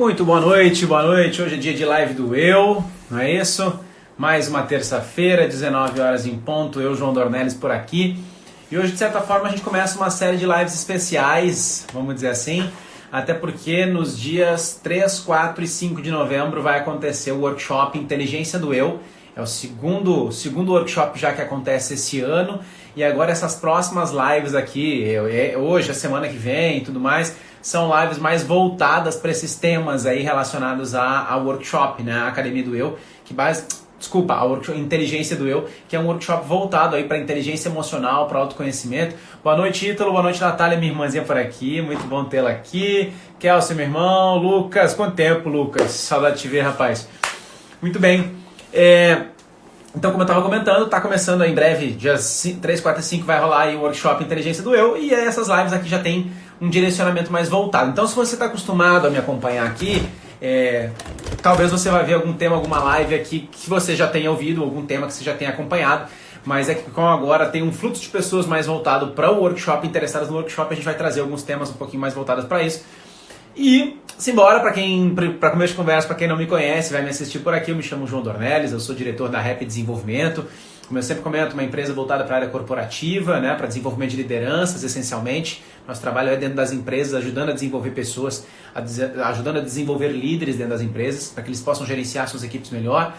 Muito boa noite, boa noite. Hoje é dia de live do Eu, não é isso? Mais uma terça-feira, 19 horas em ponto, eu, João Dornelles, por aqui. E hoje, de certa forma, a gente começa uma série de lives especiais, vamos dizer assim, até porque nos dias 3, 4 e 5 de novembro vai acontecer o workshop Inteligência do Eu. É o segundo workshop já que acontece esse ano. E agora essas próximas lives aqui, hoje, a semana que vem e tudo mais, são lives mais voltadas para esses temas aí relacionados ao workshop, né? A Academia do Eu, a workshop Inteligência do Eu, que é um workshop voltado aí para inteligência emocional, para autoconhecimento. Boa noite, Ítalo, boa noite, Natália, minha irmãzinha por aqui, muito bom tê-la aqui. Kelsey, meu irmão, Lucas, quanto tempo, Lucas? Saudade de te ver, rapaz. Muito bem. Então, como eu estava comentando, está começando em breve, dias 3, 4 e 5 vai rolar aí o workshop Inteligência do Eu, e essas lives aqui já tem um direcionamento mais voltado. Então, se você está acostumado a me acompanhar aqui, talvez você vai ver algum tema, alguma live aqui que você já tenha ouvido, algum tema que você já tenha acompanhado, mas é que como agora tem um fluxo de pessoas mais voltado para o workshop, interessadas no workshop, a gente vai trazer alguns temas um pouquinho mais voltados para isso. E simbora, para começo de conversa, para quem não me conhece, vai me assistir por aqui, eu me chamo João Dornelles, eu sou diretor da Rap Desenvolvimento, como eu sempre comento, uma empresa voltada para a área corporativa, né, para desenvolvimento de lideranças, essencialmente. Nosso trabalho é dentro das empresas, ajudando a desenvolver pessoas, ajudando a desenvolver líderes dentro das empresas, para que eles possam gerenciar suas equipes melhor.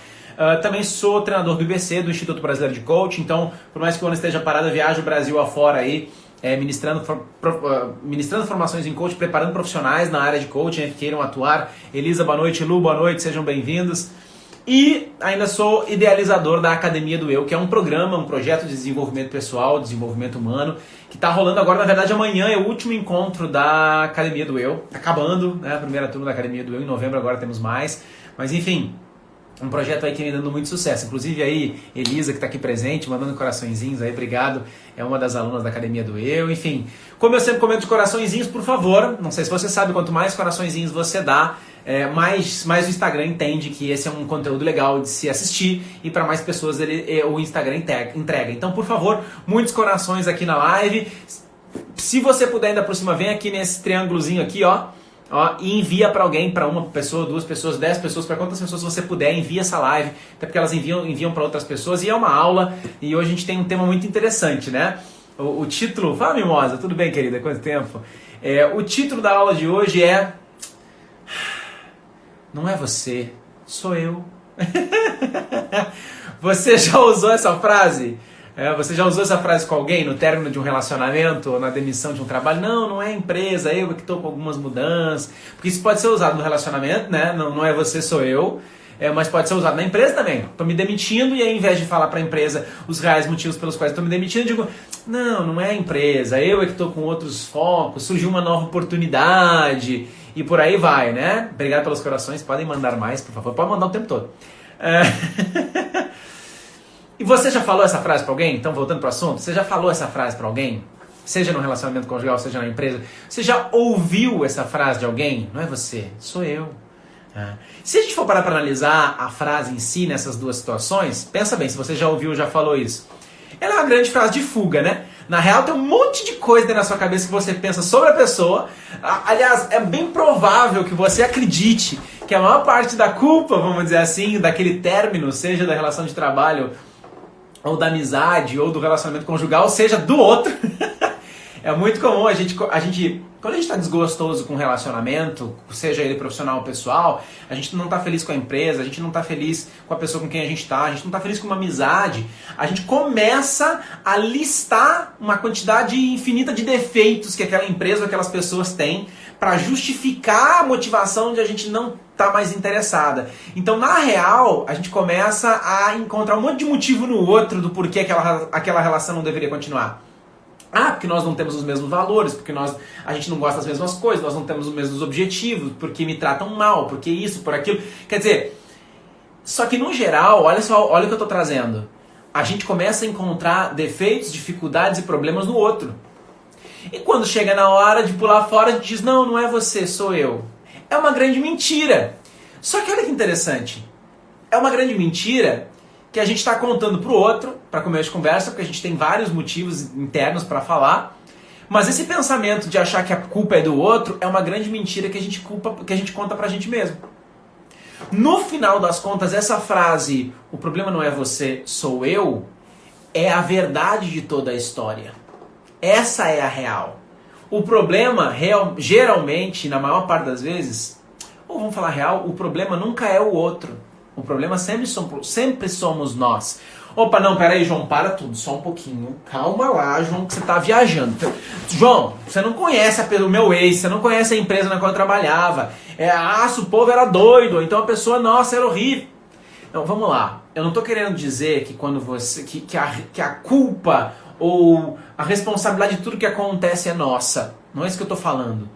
Também sou treinador do IBC, do Instituto Brasileiro de Coaching, então, por mais que o ano esteja parado, eu viajo o Brasil afora aí, ministrando formações em coaching, preparando profissionais na área de coaching que queiram atuar. Elisa, boa noite. Lu, boa noite, sejam bem-vindos. E ainda sou idealizador da Academia do Eu, que é um programa, um projeto de desenvolvimento pessoal, desenvolvimento humano, que está rolando agora, na verdade amanhã é o último encontro da Academia do Eu, tá acabando, né, a primeira turma da Academia do Eu, em novembro agora temos mais, mas enfim, um projeto aí que vem dando muito sucesso. Inclusive aí, Elisa, que está aqui presente, mandando coraçõezinhos aí, obrigado. É uma das alunas da Academia do Eu. Enfim, como eu sempre comento de coraçõezinhos, por favor, não sei se você sabe, quanto mais coraçõezinhos você dá, mais o Instagram entende que esse é um conteúdo legal de se assistir e para mais pessoas o Instagram entrega. Então, por favor, muitos corações aqui na live. Se você puder ainda por cima, vem aqui nesse triângulozinho aqui, ó, e envia para alguém, para uma pessoa, 2 pessoas, 10 pessoas, para quantas pessoas você puder, envia essa live, até porque elas enviam para outras pessoas, e é uma aula, e hoje a gente tem um tema muito interessante, né? O título, fala Mimosa, tudo bem, querida, quanto tempo? O título da aula de hoje é Não é você, sou eu. Você já usou essa frase? Você já usou essa frase com alguém no término de um relacionamento ou na demissão de um trabalho? Não é a empresa, eu que estou com algumas mudanças. Porque isso pode ser usado no relacionamento, né? Não é você, sou eu. Mas pode ser usado na empresa também. Estou me demitindo e ao invés de falar para a empresa os reais motivos pelos quais estou me demitindo, eu digo, não é a empresa, eu é que estou com outros focos, surgiu uma nova oportunidade e por aí vai, né? Obrigado pelos corações, podem mandar mais, por favor, pode mandar o tempo todo. E você já falou essa frase para alguém? Então, voltando para o assunto, você já falou essa frase para alguém? Seja no relacionamento conjugal, seja na empresa. Você já ouviu essa frase de alguém? Não é você, sou eu. Se a gente for parar para analisar a frase em si nessas duas situações, pensa bem, se você já ouviu, já falou isso. Ela é uma grande frase de fuga, né? Na real, tem um monte de coisa dentro da sua cabeça que você pensa sobre a pessoa. Aliás, é bem provável que você acredite que a maior parte da culpa, vamos dizer assim, daquele término, seja da relação de trabalho, ou da amizade, ou do relacionamento conjugal, seja do outro. É muito comum a gente, quando a gente está desgostoso com um relacionamento, seja ele profissional ou pessoal, a gente não está feliz com a empresa, a gente não está feliz com a pessoa com quem a gente está, a gente não está feliz com uma amizade, a gente começa a listar uma quantidade infinita de defeitos que aquela empresa ou aquelas pessoas têm para justificar a motivação de a gente não estar mais interessada. Então, na real, a gente começa a encontrar um monte de motivo no outro do porquê aquela relação não deveria continuar. Porque nós não temos os mesmos valores, porque a gente não gosta das mesmas coisas, nós não temos os mesmos objetivos, porque me tratam mal, porque isso, por aquilo. Quer dizer, só que no geral, olha o que eu estou trazendo. A gente começa a encontrar defeitos, dificuldades e problemas no outro. E quando chega na hora de pular fora, a gente diz, não é você, sou eu. É uma grande mentira. Só que olha que interessante. É uma grande mentira que a gente está contando para o outro, para começo de conversa, porque a gente tem vários motivos internos para falar, Mas esse pensamento de achar que a culpa é do outro é uma grande mentira que a gente conta pra gente mesmo. No final das contas, essa frase, o problema não é você, sou eu, é a verdade de toda a história. Essa é a real. O problema, geralmente, na maior parte das vezes, ou vamos falar real, o problema nunca é o outro. O problema sempre somos nós. Opa, não, peraí, João, para tudo, só um pouquinho. Calma lá, João, que você tá viajando. João, você não conhece o meu ex, você não conhece a empresa na qual eu trabalhava. O povo era doido, ou então a pessoa, nossa, era horrível. Não, vamos lá. Eu não tô querendo dizer que quando você que a culpa ou a responsabilidade de tudo que acontece é nossa. Não é isso que eu tô falando.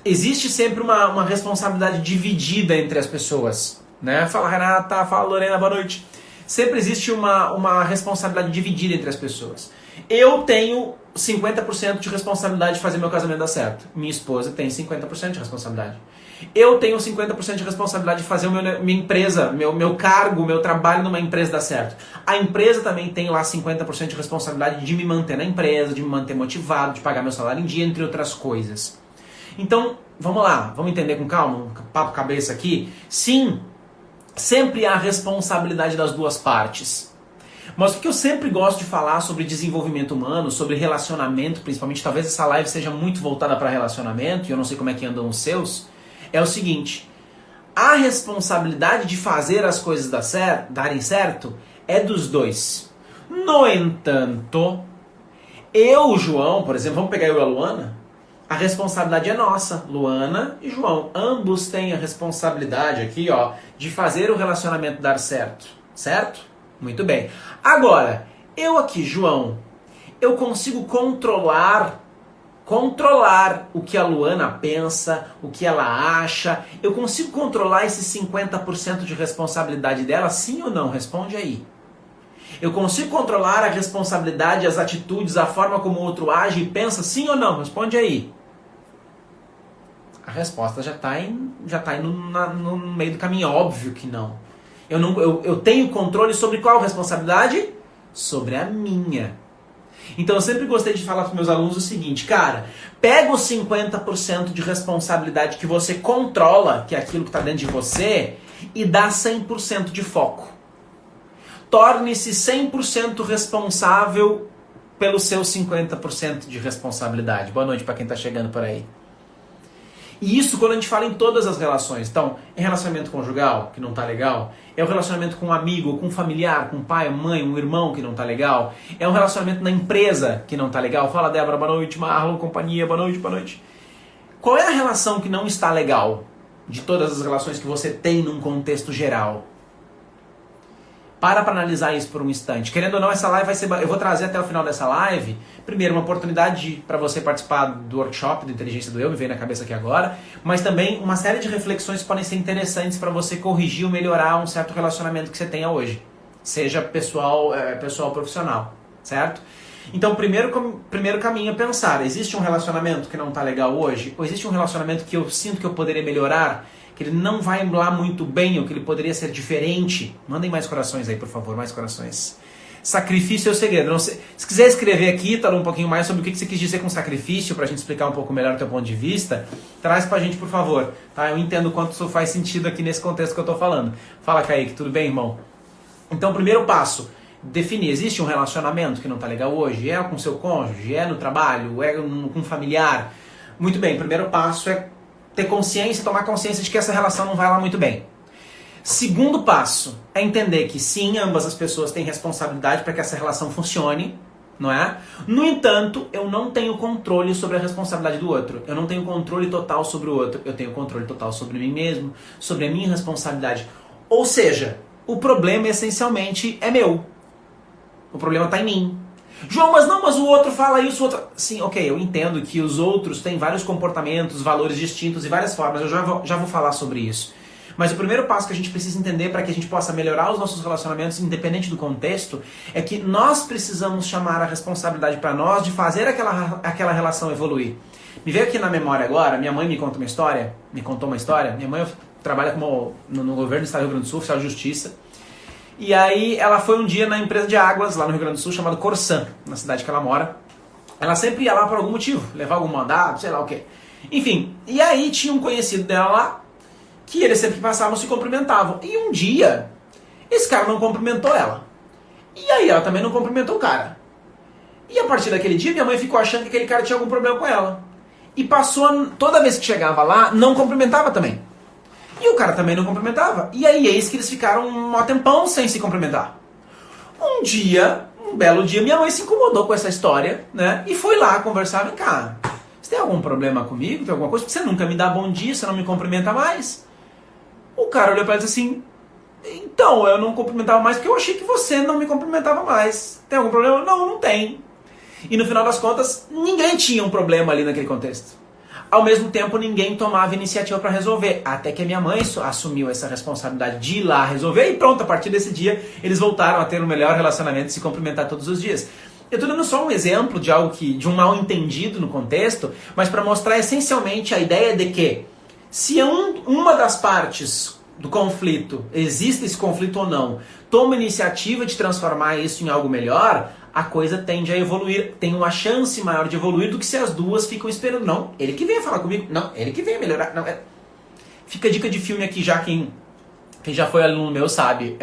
Existe sempre uma responsabilidade dividida entre as pessoas, né? Fala Renata, fala Lorena, boa noite. Sempre existe uma responsabilidade dividida entre as pessoas. Eu tenho 50% de responsabilidade de fazer meu casamento dar certo. Minha esposa tem 50% de responsabilidade. Eu tenho 50% de responsabilidade de fazer minha empresa, meu cargo, meu trabalho numa empresa dar certo. A empresa também tem lá 50% de responsabilidade de me manter na empresa, de me manter motivado, de pagar meu salário em dia, entre outras coisas. Então, vamos lá, vamos entender com calma, um papo cabeça aqui. Sim, sempre há responsabilidade das duas partes. Mas o que eu sempre gosto de falar sobre desenvolvimento humano, sobre relacionamento, principalmente, talvez essa live seja muito voltada para relacionamento, e eu não sei como é que andam os seus, é o seguinte: a responsabilidade de fazer as coisas darem certo é dos dois. No entanto, eu, João, por exemplo, vamos pegar eu e a Luana, a responsabilidade é nossa, Luana e João. Ambos têm a responsabilidade aqui, ó, de fazer o relacionamento dar certo. Certo? Muito bem. Agora, eu aqui, João, eu consigo controlar o que a Luana pensa, o que ela acha. Eu consigo controlar esses 50% de responsabilidade dela, sim ou não? Responde aí. Eu consigo controlar a responsabilidade, as atitudes, a forma como o outro age e pensa, sim ou não? Responde aí. A resposta já está indo no meio do caminho. Óbvio que não. Eu tenho controle sobre qual responsabilidade? Sobre a minha. Então eu sempre gostei de falar para os meus alunos o seguinte: cara, pega os 50% de responsabilidade que você controla, que é aquilo que está dentro de você, e dá 100% de foco. Torne-se 100% responsável pelos seus 50% de responsabilidade. Boa noite para quem está chegando por aí. E isso quando a gente fala em todas as relações. Então, em relacionamento conjugal, que não tá legal, é o relacionamento com um amigo, com um familiar, com um pai, mãe, um irmão que não tá legal, é um relacionamento na empresa que não tá legal. Fala, Débora, boa noite, Marlon, companhia, boa noite, boa noite. Qual é a relação que não está legal de todas as relações que você tem num contexto geral? Para analisar isso por um instante. Querendo ou não, essa live vai ser... Eu vou trazer até o final dessa live, primeiro, uma oportunidade para você participar do workshop do Inteligência do Eu, me veio na cabeça aqui agora, mas também uma série de reflexões que podem ser interessantes para você corrigir ou melhorar um certo relacionamento que você tenha hoje. Seja pessoal ou profissional, certo? Então, primeiro caminho é pensar, existe um relacionamento que não está legal hoje? Ou existe um relacionamento que eu sinto que eu poderia melhorar? Que ele não vai lá muito bem, ou que ele poderia ser diferente? Mandem mais corações aí, por favor, mais corações. Sacrifício é o segredo. Não sei, se quiser escrever aqui, tá, um pouquinho mais sobre o que você quis dizer com sacrifício, pra gente explicar um pouco melhor o teu ponto de vista, traz pra gente, por favor. Tá? Eu entendo quanto isso faz sentido aqui nesse contexto que eu tô falando. Fala, Kaique, tudo bem, irmão? Então, primeiro passo, definir. Existe um relacionamento que não tá legal hoje? É com seu cônjuge? É no trabalho? É com um familiar? Muito bem, primeiro passo é ter consciência, tomar consciência de que essa relação não vai lá muito bem. Segundo passo é entender que sim, ambas as pessoas têm responsabilidade para que essa relação funcione, não é? No entanto, eu não tenho controle sobre a responsabilidade do outro. Eu não tenho controle total sobre o outro. Eu tenho controle total sobre mim mesmo, sobre a minha responsabilidade. Ou seja, o problema essencialmente é meu. O problema está em mim. João, mas o outro fala isso, o outro... Sim, ok, eu entendo que os outros têm vários comportamentos, valores distintos e várias formas, eu já vou falar sobre isso. Mas o primeiro passo que a gente precisa entender para que a gente possa melhorar os nossos relacionamentos, independente do contexto, é que nós precisamos chamar a responsabilidade para nós de fazer aquela relação evoluir. Me veio aqui na memória agora, minha mãe me contou uma história, minha mãe trabalha no governo do estado do Rio Grande do Sul, oficial de justiça. E aí ela foi um dia na empresa de águas lá no Rio Grande do Sul, chamada Corsan, na cidade que ela mora. ela sempre ia lá por algum motivo, levar algum mandado, sei lá o quê. Enfim, e aí tinha um conhecido dela lá, que eles sempre passavam se cumprimentavam. E um dia, esse cara não cumprimentou ela. E aí ela também não cumprimentou o cara. E a partir daquele dia, minha mãe ficou achando que aquele cara tinha algum problema com ela. E passou, toda vez que chegava lá, não cumprimentava também. E o cara também não cumprimentava. E aí eis que eles ficaram um tempão sem se cumprimentar. Um dia, um belo dia, minha mãe se incomodou com essa história, né? E foi lá conversar, vem cá, você tem algum problema comigo? Tem alguma coisa? Porque você nunca me dá bom dia, você não me cumprimenta mais. O cara olhou pra ela e disse assim, então, eu não cumprimentava mais porque eu achei que você não me cumprimentava mais. Tem algum problema? Não, não tem. E no final das contas, ninguém tinha um problema ali naquele contexto. Ao mesmo tempo, ninguém tomava iniciativa para resolver. Até que a minha mãe assumiu essa responsabilidade de ir lá resolver e pronto, a partir desse dia, eles voltaram a ter um melhor relacionamento e se cumprimentar todos os dias. Eu estou dando só um exemplo de algo de um mal entendido no contexto, mas para mostrar essencialmente a ideia de que se uma das partes do conflito, existe esse conflito ou não, toma iniciativa de transformar isso em algo melhor, a coisa tende a evoluir, tem uma chance maior de evoluir do que se as duas ficam esperando. Não, ele que venha falar comigo, não, ele que venha melhorar. Não, Fica a dica de filme aqui, já quem já foi aluno meu sabe,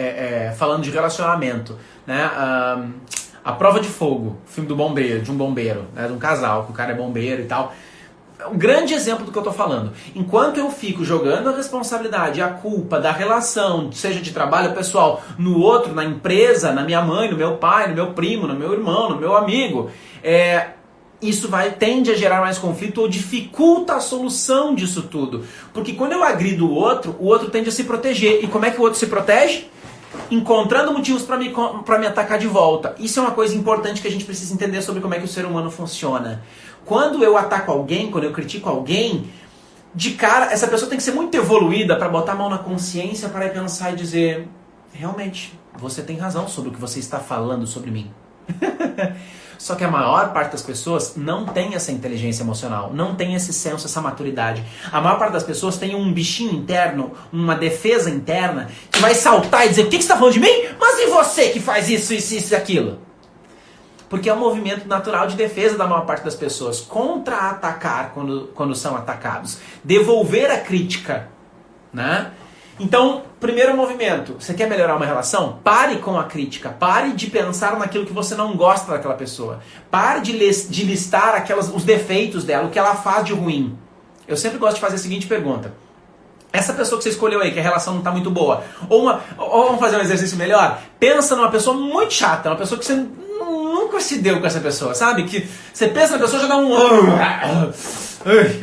falando de relacionamento, né? A Prova de Fogo, filme do bombeiro, de um bombeiro, né? De um casal, que o cara é bombeiro e tal. É um grande exemplo do que eu estou falando. Enquanto eu fico jogando a responsabilidade, a culpa da relação, seja de trabalho pessoal, no outro, na empresa, na minha mãe, no meu pai, no meu primo, no meu irmão, no meu amigo, isso tende a gerar mais conflito ou dificulta a solução disso tudo. Porque quando eu agrido o outro tende a se proteger. E como é que o outro se protege? Encontrando motivos para me atacar de volta. Isso é uma coisa importante que a gente precisa entender sobre como é que o ser humano funciona. Quando eu ataco alguém, quando eu critico alguém, de cara, essa pessoa tem que ser muito evoluída para botar a mão na consciência para pensar e dizer, realmente, você tem razão sobre o que você está falando sobre mim. Só que a maior parte das pessoas não tem essa inteligência emocional, não tem esse senso, essa maturidade. A maior parte das pessoas tem um bichinho interno, uma defesa interna, que vai saltar e dizer, o que você está falando de mim? Mas e você que faz isso, isso, isso e aquilo? Porque é um movimento natural de defesa da maior parte das pessoas. Contra-atacar quando são atacados. Devolver a crítica, né? Então, primeiro movimento, você quer melhorar uma relação? Pare com a crítica, pare de pensar naquilo que você não gosta daquela pessoa. Pare de listar os defeitos dela, o que ela faz de ruim. Eu sempre gosto de fazer a seguinte pergunta. Essa pessoa que você escolheu aí, que a relação não está muito boa, ou vamos fazer um exercício melhor, pensa numa pessoa muito chata, uma pessoa que você nunca se deu com essa pessoa, sabe? Que você pensa na pessoa já dá um...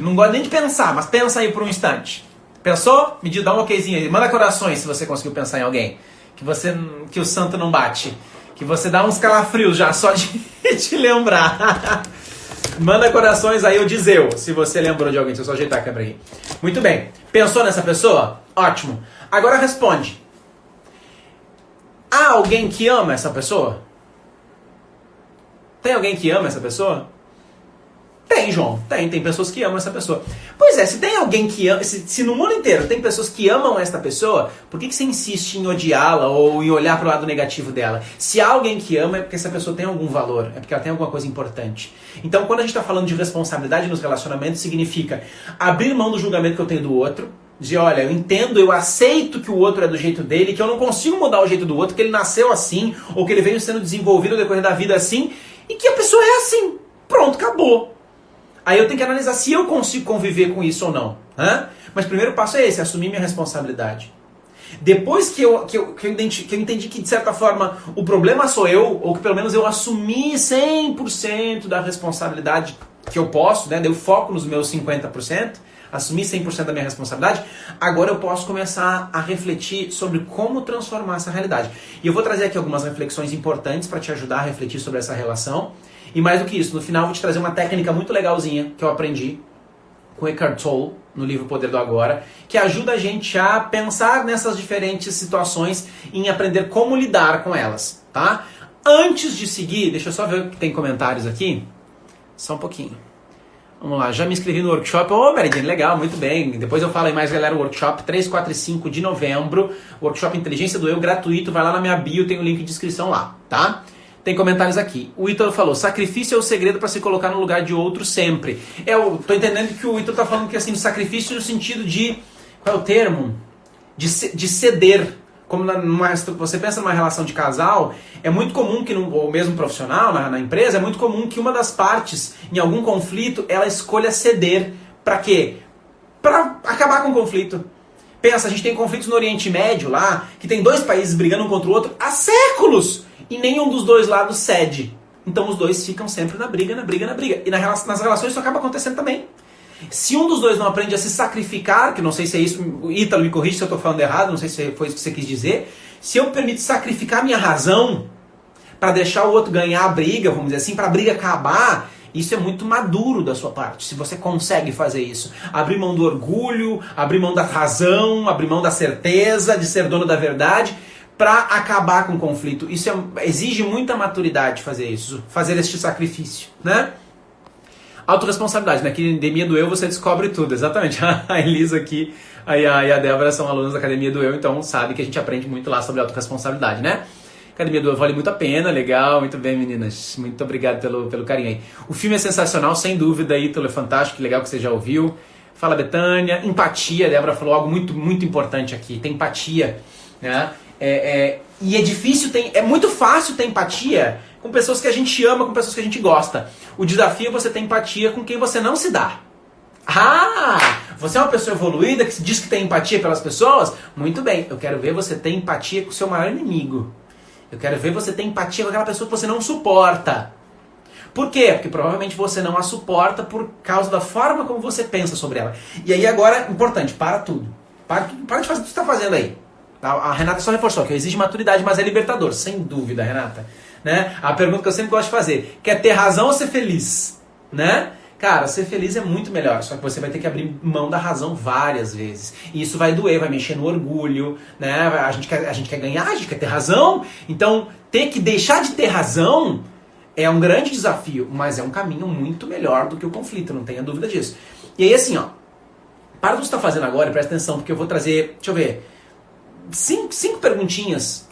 Não gosta nem de pensar, mas pensa aí por um instante. Pensou? Dá um okzinho aí. Manda corações se você conseguiu pensar em alguém. Que o santo não bate. Que você dá uns calafrios já só de te lembrar. Manda corações aí, eu dizer se você lembrou de alguém. Deixa eu só ajeitar a câmera aqui. Muito bem. Pensou nessa pessoa? Ótimo. Agora responde. Há alguém que ama essa pessoa? Tem alguém que ama essa pessoa? Tem, João. Tem pessoas que amam essa pessoa. Pois é, se tem alguém que ama... Se no mundo inteiro tem pessoas que amam esta pessoa, por que você insiste em odiá-la ou em olhar para o lado negativo dela? Se há alguém que ama, é porque essa pessoa tem algum valor, é porque ela tem alguma coisa importante. Então, quando a gente está falando de responsabilidade nos relacionamentos, significa abrir mão do julgamento que eu tenho do outro, dizer, olha, eu entendo, eu aceito que o outro é do jeito dele, que eu não consigo mudar o jeito do outro, que ele nasceu assim, ou que ele veio sendo desenvolvido no decorrer da vida assim, e que a pessoa é assim. Pronto, acabou. Aí eu tenho que analisar se eu consigo conviver com isso ou não. Mas o primeiro passo é esse, assumir minha responsabilidade. Depois que eu entendi que, de certa forma, o problema sou eu, ou que pelo menos eu assumi 100% da responsabilidade que eu posso, né? Deu foco nos meus 50%, assumi 100% da minha responsabilidade, agora eu posso começar a refletir sobre como transformar essa realidade. E eu vou trazer aqui algumas reflexões importantes para te ajudar a refletir sobre essa relação. E mais do que isso, no final eu vou te trazer uma técnica muito legalzinha que eu aprendi com Eckhart Tolle, no livro Poder do Agora, que ajuda a gente a pensar nessas diferentes situações e em aprender como lidar com elas, tá? Antes de seguir, deixa eu só ver que tem comentários aqui. Só um pouquinho. Vamos lá, já me inscrevi no workshop. Meridine, legal, muito bem. Depois eu falo aí mais, galera, o workshop 3, 4 e 5 de novembro. Workshop Inteligência do Eu, gratuito. Vai lá na minha bio, tem o link de inscrição lá, tá? Tem comentários aqui. O Ítalo falou, sacrifício é o segredo para se colocar no lugar de outro sempre. Eu tô entendendo que o Ítalo tá falando que assim, sacrifício no sentido de, qual é o termo? De ceder. Como você pensa numa relação de casal, é muito comum que, ou mesmo profissional, na empresa, é muito comum que uma das partes, em algum conflito, ela escolha ceder. Para quê? Para acabar com o conflito. Pensa, a gente tem conflitos no Oriente Médio lá, que tem dois países brigando um contra o outro há séculos, e nenhum dos dois lados cede. Então os dois ficam sempre na briga. E nas relações isso acaba acontecendo também. Se um dos dois não aprende a se sacrificar, que não sei se é isso, o Ítalo me corrige se eu estou falando errado, não sei se foi isso que você quis dizer, se eu permito sacrificar minha razão para deixar o outro ganhar a briga, vamos dizer assim, para a briga acabar, isso é muito maduro da sua parte, se você consegue fazer isso. Abrir mão do orgulho, abrir mão da razão, abrir mão da certeza de ser dono da verdade, para acabar com o conflito. Isso exige muita maturidade fazer isso, fazer este sacrifício, né? Autoresponsabilidade, na Academia do Eu você descobre tudo, exatamente. A Elisa aqui e a Débora são alunos da Academia do Eu, então sabe que a gente aprende muito lá sobre autoresponsabilidade, né? Academia do Eu vale muito a pena, legal, muito bem, meninas. Muito obrigado pelo carinho aí. O filme é sensacional, sem dúvida, Ítalo é fantástico, legal que você já ouviu. Fala, Betânia. Empatia, a Débora falou algo muito, muito importante aqui, tem empatia, né? E é difícil, é muito fácil ter empatia com pessoas que a gente ama, com pessoas que a gente gosta. O desafio é você ter empatia com quem você não se dá. Você é uma pessoa evoluída que diz que tem empatia pelas pessoas? Muito bem, eu quero ver você ter empatia com o seu maior inimigo. Eu quero ver você ter empatia com aquela pessoa que você não suporta. Por quê? Porque provavelmente você não a suporta por causa da forma como você pensa sobre ela. E aí agora, importante, para tudo. Para de fazer o que você está fazendo aí. A Renata só reforçou que exige maturidade, mas é libertador, sem dúvida, Renata. Né? A pergunta que eu sempre gosto de fazer, quer ter razão ou ser feliz? Né? Cara, ser feliz é muito melhor, só que você vai ter que abrir mão da razão várias vezes. E isso vai doer, vai mexer no orgulho, né? A gente quer ganhar, a gente quer ter razão. Então, ter que deixar de ter razão é um grande desafio, mas é um caminho muito melhor do que o conflito, não tenha dúvida disso. E aí assim, ó, para o que você está fazendo agora e presta atenção, porque eu vou trazer, deixa eu ver, cinco perguntinhas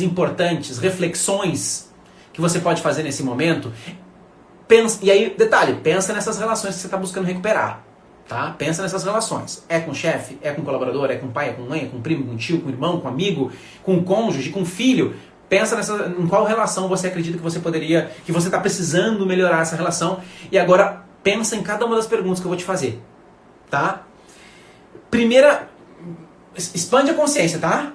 importantes, reflexões que você pode fazer nesse momento. E aí, detalhe, pensa nessas relações que você está buscando recuperar. Tá? Pensa nessas relações. É com o chefe, é com o colaborador, é com o pai, é com a mãe, é com o primo, com o tio, com o irmão, com o amigo, com o cônjuge, com o filho. Pensa em qual relação você acredita que você está precisando melhorar essa relação. E agora, pensa em cada uma das perguntas que eu vou te fazer. Tá? Primeira, expande a consciência, tá?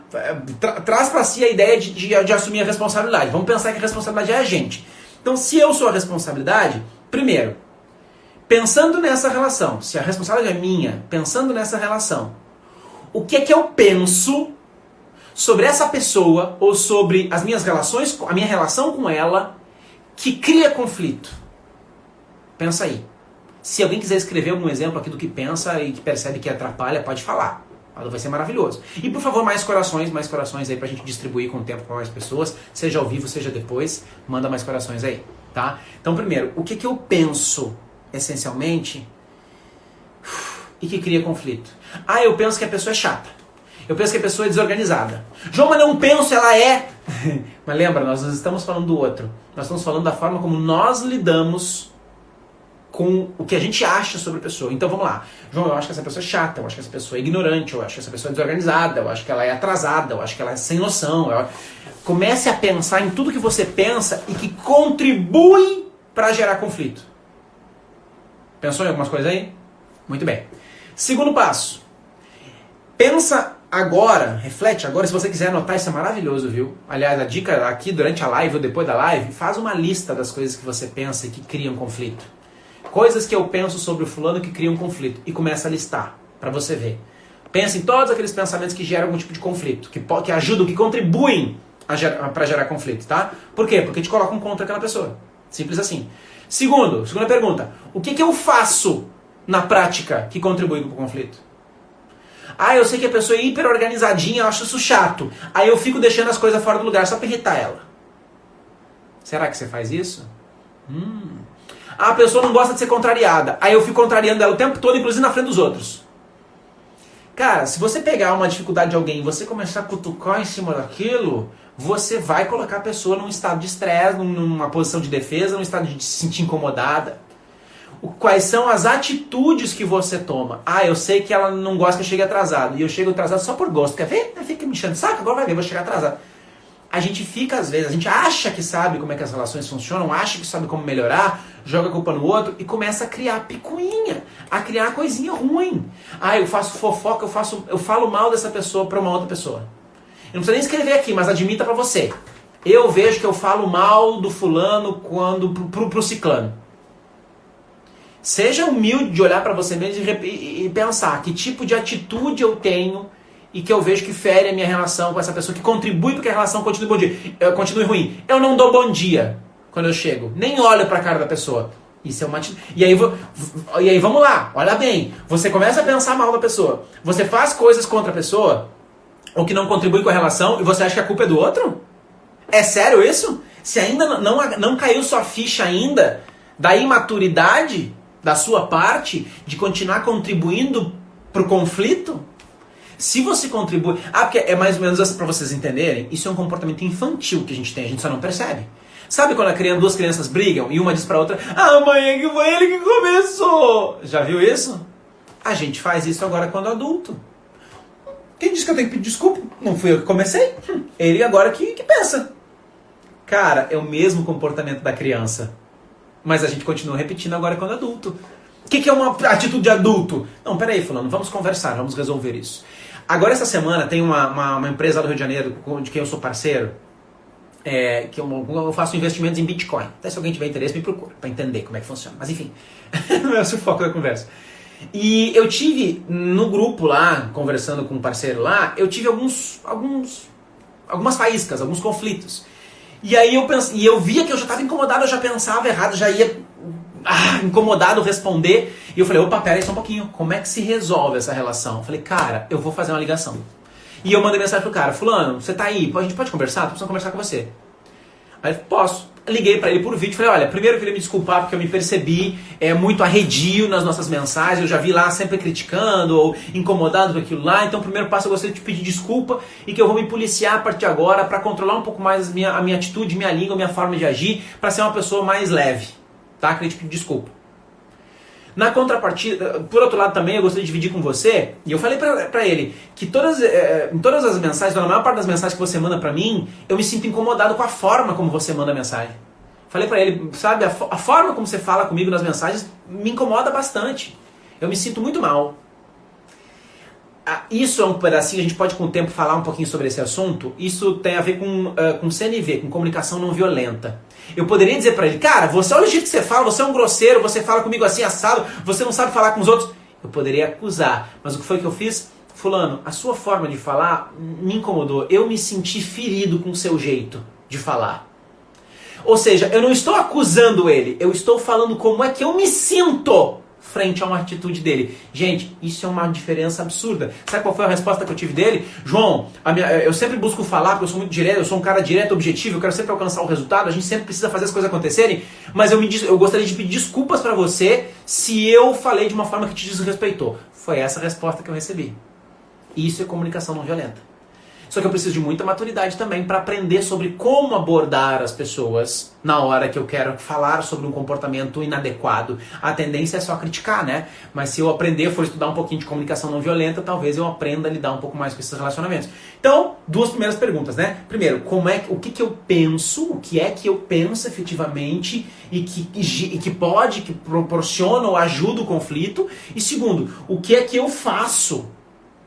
Traz para si a ideia de assumir a responsabilidade. Vamos pensar que a responsabilidade é a gente. Então, se eu sou a responsabilidade, primeiro, pensando nessa relação, se a responsabilidade é minha, pensando nessa relação, o que é que eu penso sobre essa pessoa ou sobre as minhas relações, a minha relação com ela, que cria conflito? Pensa aí. Se alguém quiser escrever algum exemplo aqui do que pensa e que percebe que atrapalha, pode falar. Vai ser maravilhoso. E por favor, mais corações aí pra gente distribuir com o tempo para mais pessoas, seja ao vivo, seja depois, manda mais corações aí, tá? Então, primeiro, o que eu penso, essencialmente, e que cria conflito? Eu penso que a pessoa é chata. Eu penso que a pessoa é desorganizada. João, mas não penso, ela é... Mas lembra, nós não estamos falando do outro. Nós estamos falando da forma como nós lidamos com o que a gente acha sobre a pessoa. Então vamos lá. João, eu acho que essa pessoa é chata, eu acho que essa pessoa é ignorante, eu acho que essa pessoa é desorganizada, eu acho que ela é atrasada, eu acho que ela é sem noção. Comece a pensar em tudo que você pensa e que contribui para gerar conflito. Pensou em algumas coisas aí? Muito bem. Segundo passo. Pensa agora, reflete agora, se você quiser anotar, isso é maravilhoso, viu? Aliás, a dica aqui durante a live ou depois da live, faz uma lista das coisas que você pensa e que criam conflito. Coisas que eu penso sobre o fulano que criam conflito. E começa a listar, para você ver. Pensa em todos aqueles pensamentos que geram algum tipo de conflito, que ajudam, que contribuem para gerar conflito, tá? Por quê? Porque te colocam contra aquela pessoa. Simples assim. Segunda pergunta. O que eu faço na prática que contribui para o conflito? Eu sei que a pessoa é hiper organizadinha, eu acho isso chato. Aí eu fico deixando as coisas fora do lugar só para irritar ela. Será que você faz isso? A pessoa não gosta de ser contrariada. Aí eu fico contrariando ela o tempo todo, inclusive na frente dos outros. Cara, se você pegar uma dificuldade de alguém e você começar a cutucar em cima daquilo, você vai colocar a pessoa num estado de estresse, numa posição de defesa, num estado de se sentir incomodada. Quais são as atitudes que você toma? Ah, eu sei que ela não gosta que eu chegue atrasado. E eu chego atrasado só por gosto. Quer ver? Fica me enchendo o saco, agora vai ver, vou chegar atrasado. A gente fica, às vezes, a gente acha que sabe como é que as relações funcionam, acha que sabe como melhorar, joga a culpa no outro e começa a criar picuinha, a criar coisinha ruim. Ah, eu faço fofoca, eu falo mal dessa pessoa pra uma outra pessoa. Eu não preciso nem escrever aqui, mas admita pra você. Eu vejo que eu falo mal do fulano pro ciclano. Seja humilde de olhar pra você mesmo e pensar que tipo de atitude eu tenho e que eu vejo que fere a minha relação com essa pessoa, que contribui para que a relação continue bom dia, continue ruim. Eu não dou bom dia quando eu chego, nem olho para a cara da pessoa. Isso é uma atitude. E aí vamos lá, olha bem. Você começa a pensar mal da pessoa. Você faz coisas contra a pessoa, ou que não contribui com a relação, e você acha que a culpa é do outro? É sério isso? Se ainda não caiu sua ficha ainda da imaturidade da sua parte de continuar contribuindo pro conflito? Se você contribui... porque é mais ou menos assim pra vocês entenderem, isso é um comportamento infantil que a gente tem, a gente só não percebe. Sabe quando duas crianças brigam e uma diz pra outra: ah, mãe, que foi ele que começou? Já viu isso? A gente faz isso agora quando adulto. Quem disse que eu tenho que pedir desculpa? Não fui eu que comecei. Ele agora que pensa. Cara, é o mesmo comportamento da criança. Mas a gente continua repetindo agora quando adulto. O que é uma atitude de adulto? Não, peraí, fulano, vamos conversar, vamos resolver isso. Agora, essa semana, tem uma empresa do Rio de Janeiro, de quem eu sou parceiro, que eu faço investimentos em Bitcoin. Até se alguém tiver interesse, me procura, para entender como é que funciona. Mas enfim, não é esse o foco da conversa. E eu tive, no grupo lá, conversando com um parceiro lá, eu tive algumas faíscas, alguns conflitos. E aí eu via que eu já estava incomodado, eu já pensava errado, já ia incomodado responder. E eu falei: opa, pera aí só um pouquinho, como é que se resolve essa relação? Eu falei: cara, eu vou fazer uma ligação. E eu mandei mensagem pro cara: fulano, você tá aí? A gente pode conversar? Tô precisando conversar com você. Aí ele: posso. Liguei pra ele por vídeo, falei: olha, primeiro eu queria me desculpar porque eu me percebi muito arredio nas nossas mensagens, eu já vi lá sempre criticando ou incomodado com aquilo lá, então o primeiro passo eu gostaria de te pedir desculpa e que eu vou me policiar a partir de agora pra controlar um pouco mais a minha atitude, minha língua, minha forma de agir, pra ser uma pessoa mais leve, tá? Queria te pedir desculpa. Na contrapartida, por outro lado também, eu gostaria de dividir com você, e eu falei pra ele que em todas as mensagens, na maior parte das mensagens que você manda pra mim, eu me sinto incomodado com a forma como você manda a mensagem. Falei pra ele: sabe, a forma como você fala comigo nas mensagens me incomoda bastante. Eu me sinto muito mal. Isso é um pedacinho, a gente pode com o tempo falar um pouquinho sobre esse assunto. Isso tem a ver com CNV, com comunicação não violenta. Eu poderia dizer pra ele: cara, olha o jeito que você fala, você é um grosseiro, você fala comigo assim assado, você não sabe falar com os outros. Eu poderia acusar, mas o que foi que eu fiz? Fulano, a sua forma de falar me incomodou, eu me senti ferido com o seu jeito de falar. Ou seja, eu não estou acusando ele, eu estou falando como é que eu me sinto frente a uma atitude dele. Gente, isso é uma diferença absurda. Sabe qual foi a resposta que eu tive dele? João, eu sempre busco falar, porque eu sou muito direto, eu sou um cara direto, objetivo, eu quero sempre alcançar o resultado, a gente sempre precisa fazer as coisas acontecerem, mas eu gostaria de pedir desculpas pra você se eu falei de uma forma que te desrespeitou. Foi essa a resposta que eu recebi. Isso é comunicação não violenta. Só que eu preciso de muita maturidade também para aprender sobre como abordar as pessoas na hora que eu quero falar sobre um comportamento inadequado. A tendência é só criticar, né? Mas se eu aprender, for estudar um pouquinho de comunicação não violenta, talvez eu aprenda a lidar um pouco mais com esses relacionamentos. Então, duas primeiras perguntas, né? Primeiro, o que eu penso, o que é que eu penso efetivamente e que proporciona ou ajuda o conflito. E segundo, o que é que eu faço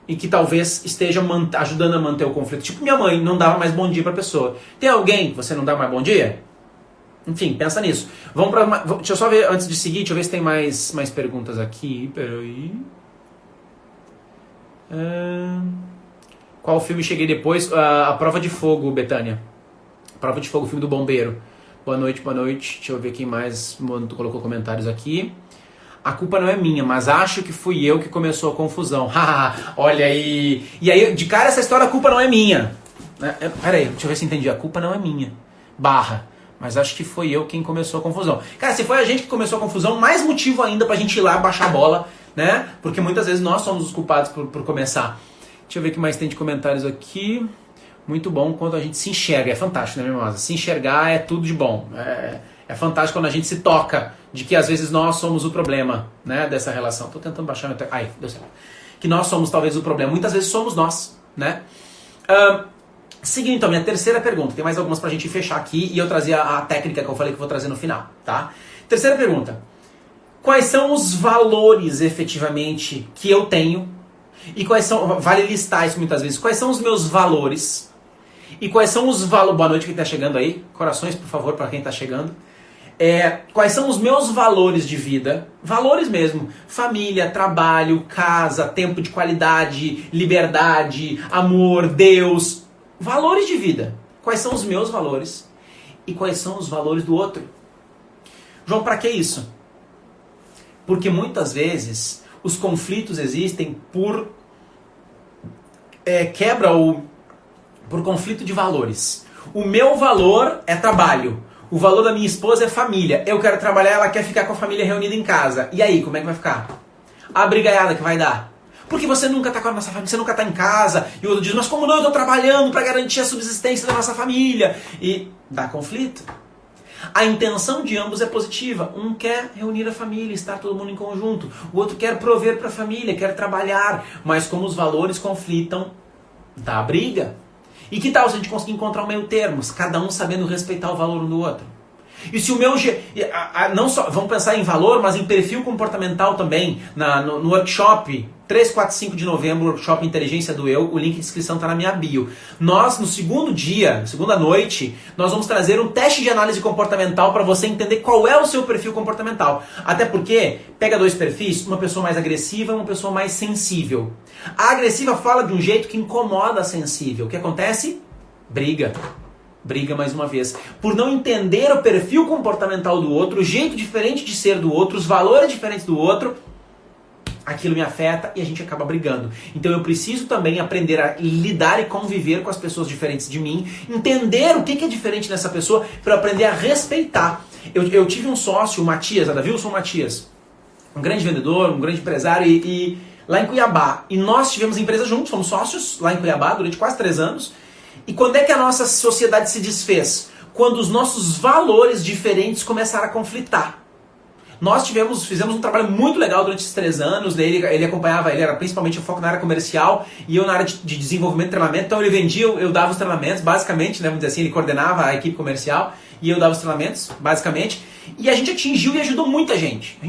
e que talvez esteja ajudando a manter o conflito. Tipo, minha mãe não dava mais bom dia pra pessoa. Tem alguém que você não dá mais bom dia? Enfim, pensa nisso. Deixa eu só ver, antes de seguir, deixa eu ver se tem mais perguntas aqui. Peraí. Qual filme cheguei depois? A Prova de Fogo, Betânia. Prova de Fogo, filme do bombeiro. Boa noite, boa noite. Deixa eu ver quem mais colocou comentários aqui. A culpa não é minha, mas acho que fui eu que começou a confusão. Olha aí. E aí, de cara, essa história, a culpa não é minha. Pera aí, deixa eu ver se entendi. A culpa não é minha. mas acho que foi eu quem começou a confusão. Cara, se foi a gente que começou a confusão, mais motivo ainda pra gente ir lá baixar a bola, né? Porque muitas vezes nós somos os culpados por começar. Deixa eu ver o que mais tem de comentários aqui. Muito bom quando a gente se enxerga. É fantástico, né, minha irmã? Se enxergar é tudo de bom. É fantástico quando a gente se toca de que às vezes nós somos o problema, né, dessa relação. Tô tentando baixar meu... Ai, deu certo. Que nós somos talvez o problema. Muitas vezes somos nós, né? Seguindo então, minha terceira pergunta. Tem mais algumas pra gente fechar aqui e eu trazer a técnica que eu falei que eu vou trazer no final, tá? Terceira pergunta. Quais são os valores efetivamente que eu tenho? E quais são... Vale listar isso muitas vezes. Quais são os meus valores? E quais são os valores... Boa noite quem tá chegando aí. Corações, por favor, para quem tá chegando. Quais são os meus valores de vida? Valores mesmo. Família, trabalho, casa, tempo de qualidade, liberdade, amor, Deus... Valores de vida. Quais são os meus valores e quais são os valores do outro? João, para que isso? Porque muitas vezes os conflitos existem por quebra ou por conflito de valores. O meu valor é trabalho. O valor da minha esposa é família. Eu quero trabalhar, ela quer ficar com a família reunida em casa. E aí, como é que vai ficar? A brigaiada que vai dar. Porque você nunca está com a nossa família, você nunca está em casa. E o outro diz, mas como não, eu estou trabalhando para garantir a subsistência da nossa família. E dá conflito. A intenção de ambos é positiva. Um quer reunir a família, estar todo mundo em conjunto. O outro quer prover para a família, quer trabalhar. Mas como os valores conflitam, dá briga. E que tal se a gente conseguir encontrar um meio termo? Cada um sabendo respeitar o valor um do outro. E se o meu... Não só, vamos pensar em valor, mas em perfil comportamental também. No workshop 3, 4, 5 de novembro, workshop Inteligência do Eu, o link de inscrição está na minha bio. Nós, no segundo dia, na segunda noite, nós vamos trazer um teste de análise comportamental para você entender qual é o seu perfil comportamental. Até porque, pega dois perfis, uma pessoa mais agressiva e uma pessoa mais sensível. A agressiva fala de um jeito que incomoda a sensível. O que acontece? Briga mais uma vez. Por não entender o perfil comportamental do outro, o jeito diferente de ser do outro, os valores diferentes do outro, aquilo me afeta e a gente acaba brigando. Então eu preciso também aprender a lidar e conviver com as pessoas diferentes de mim, entender o que é diferente nessa pessoa, para aprender a respeitar. Eu tive um sócio, o Matias, Adavilson Matias, um grande vendedor, um grande empresário, e lá em Cuiabá. E nós tivemos empresa juntos, fomos sócios lá em Cuiabá durante quase 3 anos. E quando é que a nossa sociedade se desfez? Quando os nossos valores diferentes começaram a conflitar. Nós fizemos um trabalho muito legal durante esses 3 anos, ele acompanhava, ele era principalmente o foco na área comercial e eu na área de desenvolvimento e treinamento, então ele vendia, eu dava os treinamentos, basicamente, né, vamos dizer assim, ele coordenava a equipe comercial e eu dava os treinamentos, basicamente, e a gente atingiu e ajudou muita gente,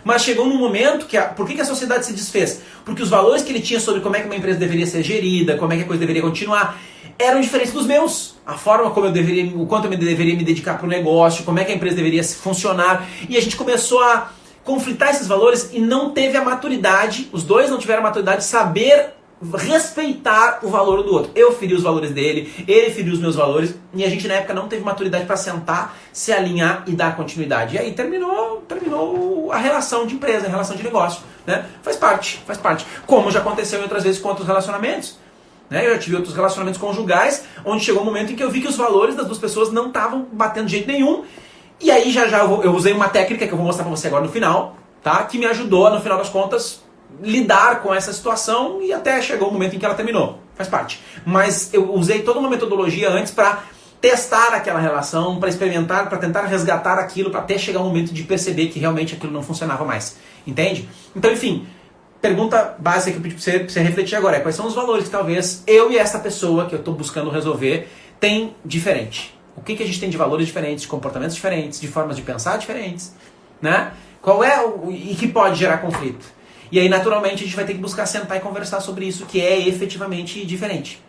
Mas chegou num momento que... Por que a sociedade se desfez? Porque os valores que ele tinha sobre como é que uma empresa deveria ser gerida, como é que a coisa deveria continuar, eram diferentes dos meus. A forma como o quanto eu deveria me dedicar para o negócio, como é que a empresa deveria funcionar. E a gente começou a conflitar esses valores e não teve a maturidade, os dois não tiveram a maturidade de saber respeitar o valor do outro. Eu feri os valores dele, ele feriu os meus valores, e a gente na época não teve maturidade para sentar, se alinhar e dar continuidade. E aí terminou a relação de empresa, a relação de negócio, né? Faz parte. Como já aconteceu em outras vezes com outros relacionamentos. Né? Eu já tive outros relacionamentos conjugais, onde chegou um momento em que eu vi que os valores das duas pessoas não estavam batendo de jeito nenhum, e aí já eu usei uma técnica que eu vou mostrar para você agora no final, tá? Que me ajudou, no final das contas, lidar com essa situação e até chegou o momento em que ela terminou. Faz parte. Mas eu usei toda uma metodologia antes para testar aquela relação, para experimentar, para tentar resgatar aquilo, para até chegar o momento de perceber que realmente aquilo não funcionava mais. Entende? Então, enfim, pergunta básica que eu pedi para você refletir agora é: quais são os valores que talvez eu e essa pessoa que eu estou buscando resolver tem diferente? O que a gente tem de valores diferentes, de comportamentos diferentes, de formas de pensar diferentes, né? Qual é e que pode gerar conflito? E aí, naturalmente, a gente vai ter que buscar sentar e conversar sobre isso, que é efetivamente diferente.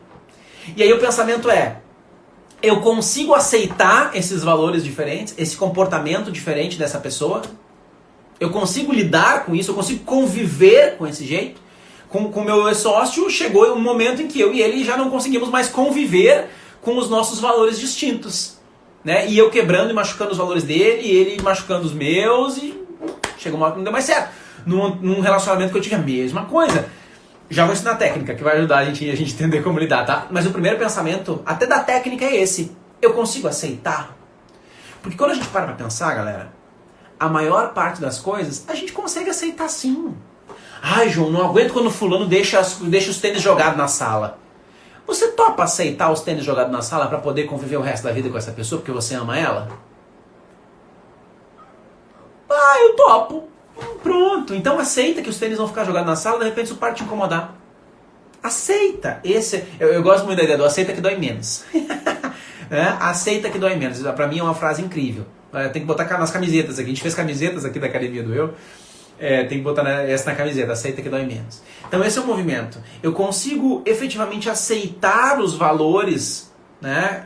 E aí o pensamento é: eu consigo aceitar esses valores diferentes, esse comportamento diferente dessa pessoa? Eu consigo lidar com isso? Eu consigo conviver com esse jeito? Com o meu sócio, chegou um momento em que eu e ele já não conseguimos mais conviver com os nossos valores distintos, né? E eu quebrando e machucando os valores dele, e ele machucando os meus, e chegou uma hora que não deu mais certo. Num relacionamento que eu tive a mesma coisa. Já vou ensinar a técnica que vai ajudar a gente entender como lidar, tá? Mas o primeiro pensamento, até da técnica, é esse. Eu consigo aceitar? Porque quando a gente para pra pensar, galera, a maior parte das coisas a gente consegue aceitar sim. Ai, João, não aguento quando o fulano deixa os tênis jogados na sala. Você topa aceitar os tênis jogados na sala para poder conviver o resto da vida com essa pessoa porque você ama ela? Ah, eu topo. Pronto. Então aceita que os tênis vão ficar jogados na sala, de repente isso para te incomodar. Aceita. Eu gosto muito da ideia do aceita que dói menos. Aceita que dói menos. Pra mim é uma frase incrível. Tem que botar nas camisetas aqui. A gente fez camisetas aqui da Academia do Eu. Tem que botar essa na camiseta, aceita que dói menos. Então esse é o movimento. Eu consigo efetivamente aceitar os valores, né?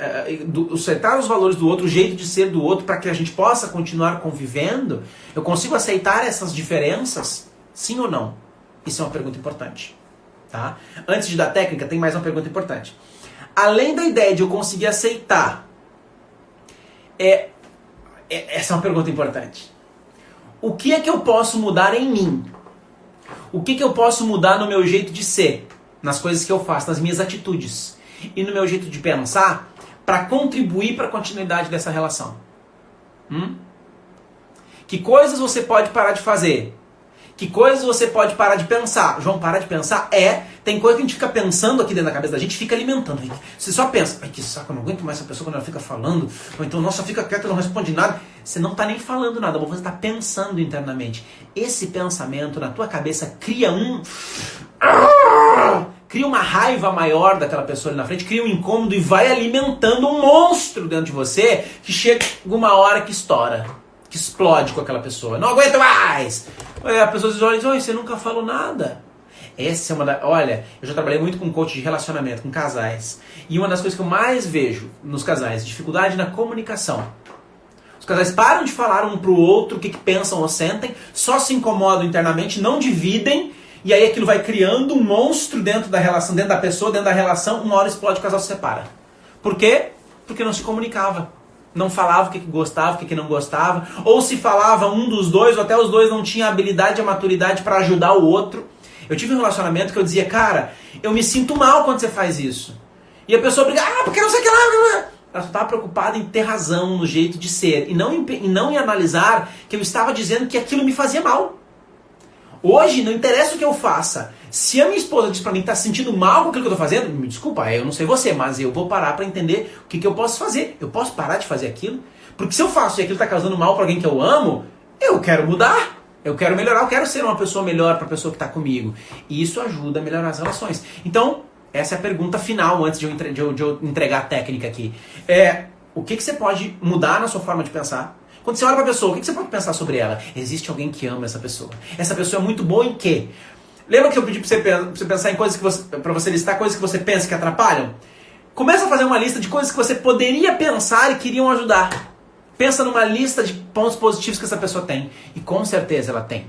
Aceitar os valores do outro, o jeito de ser do outro, para que a gente possa continuar convivendo. Eu consigo aceitar essas diferenças? Sim ou não? Isso é uma pergunta importante. Tá? Antes de dar técnica, tem mais uma pergunta importante. Além da ideia de eu conseguir aceitar, essa é uma pergunta importante. O que é que eu posso mudar em mim? O que eu posso mudar no meu jeito de ser? Nas coisas que eu faço, nas minhas atitudes. E no meu jeito de pensar para contribuir para a continuidade dessa relação. Que coisas você pode parar de fazer? Que coisas você pode parar de pensar? João, parar de pensar? Tem coisa que a gente fica pensando aqui dentro da cabeça da gente, fica alimentando. Você só pensa, ai que saco, eu não aguento mais essa pessoa quando ela fica falando. Ou então, nossa, fica quieto, não responde nada. Você não está nem falando nada, você está pensando internamente. Esse pensamento na tua cabeça cria uma raiva maior daquela pessoa ali na frente, cria um incômodo e vai alimentando um monstro dentro de você que chega uma hora que estoura, que explode com aquela pessoa. Não aguento mais! A pessoa diz, olha, você nunca falou nada. Essa é olha, eu já trabalhei muito com coach de relacionamento, com casais. E uma das coisas que eu mais vejo nos casais, dificuldade na comunicação. Os casais param de falar um pro outro o que pensam ou sentem, só se incomodam internamente, não dividem, e aí aquilo vai criando um monstro dentro da relação, dentro da pessoa, dentro da relação, uma hora explode, o casal se separa. Por quê? Porque não se comunicava. Não falava o que gostava, o que não gostava, ou se falava um dos dois, ou até os dois não tinham a habilidade e a maturidade para ajudar o outro. Eu tive um relacionamento que eu dizia, cara, eu me sinto mal quando você faz isso. E a pessoa briga, porque não sei o que lá. Ela só estava preocupada em ter razão no jeito de ser, e não em analisar que eu estava dizendo que aquilo me fazia mal. Hoje, não interessa o que eu faça. Se a minha esposa diz pra mim que tá se sentindo mal com aquilo que eu tô fazendo, me desculpa, eu não sei você, mas eu vou parar pra entender o que eu posso fazer. Eu posso parar de fazer aquilo? Porque se eu faço e aquilo tá causando mal pra alguém que eu amo, eu quero mudar. Eu quero melhorar, eu quero ser uma pessoa melhor pra pessoa que tá comigo. E isso ajuda a melhorar as relações. Então, essa é a pergunta final, antes de eu entregar a técnica aqui. O que você pode mudar na sua forma de pensar? Quando você olha pra pessoa, o que você pode pensar sobre ela? Existe alguém que ama essa pessoa. Essa pessoa é muito boa em quê? Lembra que eu pedi pra você pensar em coisas que pra você listar coisas que você pensa que atrapalham? Começa a fazer uma lista de coisas que você poderia pensar e queriam ajudar. Pensa numa lista de pontos positivos que essa pessoa tem. E com certeza ela tem.